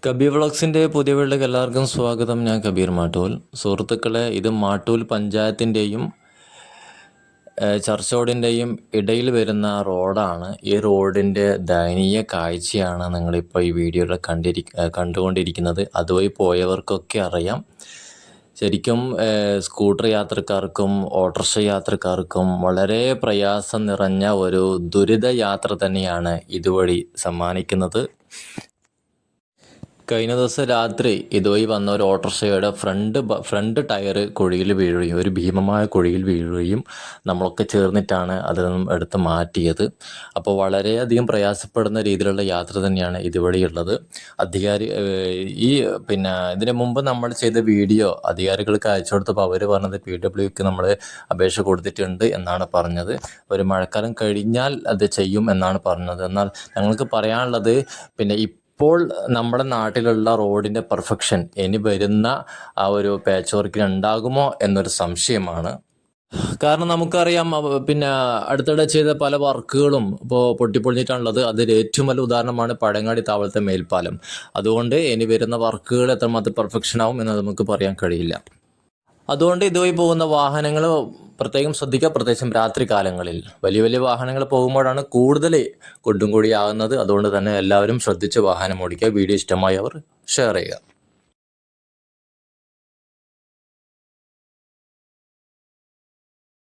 കബീർ വ്ളോഗ്സിൻ്റെ പുതിയ വീട്ടിലേക്ക് എല്ലാവർക്കും സ്വാഗതം. ഞാൻ കബീർ മാട്ടൂൽ. സുഹൃത്തുക്കളെ, ഇത് മാട്ടൂൽ പഞ്ചായത്തിൻ്റെയും ചർച്ചോടിൻ്റെയും ഇടയിൽ വരുന്ന റോഡാണ്. ഈ റോഡിൻ്റെ ദയനീയ കാഴ്ചയാണ് നിങ്ങളിപ്പോൾ ഈ വീഡിയോയിൽ കണ്ടുകൊണ്ടിരിക്കുന്നത്. അതുവഴി പോയവർക്കൊക്കെ അറിയാം. ശരിക്കും സ്കൂട്ടർ യാത്രക്കാർക്കും ഓട്ടോറിക്ഷ യാത്രക്കാർക്കും വളരെ പ്രയാസം നിറഞ്ഞ ഒരു ദുരിത യാത്ര തന്നെയാണ് ഇതുവഴി സമ്മാനിക്കുന്നത്. കഴിഞ്ഞ ദിവസം രാത്രി ഇതുവഴി വന്ന ഒരു ഓട്ടോറിക്ഷയുടെ ഫ്രണ്ട് ടയർ കുഴിയിൽ വീഴുകയും ഒരു ഭീമമായ കുഴിയിൽ വീഴുകയും നമ്മളൊക്കെ ചേർന്നിട്ടാണ് അതിൽ നിന്നും എടുത്ത് മാറ്റിയത്. അപ്പോൾ വളരെയധികം പ്രയാസപ്പെടുന്ന രീതിയിലുള്ള യാത്ര തന്നെയാണ് ഇതുവഴിയുള്ളത്. ഇതിനു മുമ്പ് നമ്മൾ ചെയ്ത വീഡിയോ അധികാരികൾക്ക് അയച്ചു കൊടുത്തപ്പോൾ അവർ പറഞ്ഞത് PWക്ക് നമ്മൾ അപേക്ഷ കൊടുത്തിട്ടുണ്ട് എന്നാണ് പറഞ്ഞത്. ഒരു മഴക്കാലം കഴിഞ്ഞാൽ അത് ചെയ്യും എന്നാണ് പറഞ്ഞത്. എന്നാൽ ഞങ്ങൾക്ക് പറയാനുള്ളത് ഇപ്പോൾ നമ്മുടെ നാട്ടിലുള്ള റോഡിൻ്റെ പെർഫെക്ഷൻ ഇനി വരുന്ന ആ ഒരു പാച്ച് വർക്കിന് ഉണ്ടാകുമോ എന്നൊരു സംശയമാണ്. കാരണം നമുക്കറിയാം, അടുത്തിടെ ചെയ്ത പല വർക്കുകളും ഇപ്പോൾ പൊട്ടിപ്പൊളിഞ്ഞിട്ടാണുള്ളത്. അതിൽ ഏറ്റവും വലിയ ഉദാഹരണമാണ് പഴങ്ങാടി താവളത്തെ മേൽപ്പാലം. അതുകൊണ്ട് ഇനി വരുന്ന വർക്കുകൾ എത്രമാത്രം പെർഫെക്ഷൻ ആവും എന്ന് നമുക്ക് പറയാൻ കഴിയില്ല. അതുകൊണ്ട് ഇതുവഴി പോകുന്ന വാഹനങ്ങൾ പ്രത്യേകം ശ്രദ്ധിക്കുക. പ്രത്യേകിച്ചും രാത്രി കാലങ്ങളിൽ വലിയ വലിയ വാഹനങ്ങൾ പോകുമ്പോഴാണ് കൂടുതൽ കൊടും കുഴിയാകുന്നത്. അതുകൊണ്ട് തന്നെ എല്ലാവരും ശ്രദ്ധിച്ച് വാഹനം ഓടിക്കുക. വീഡിയോ ഇഷ്ടമായവർ ഷെയർ ചെയ്യുക.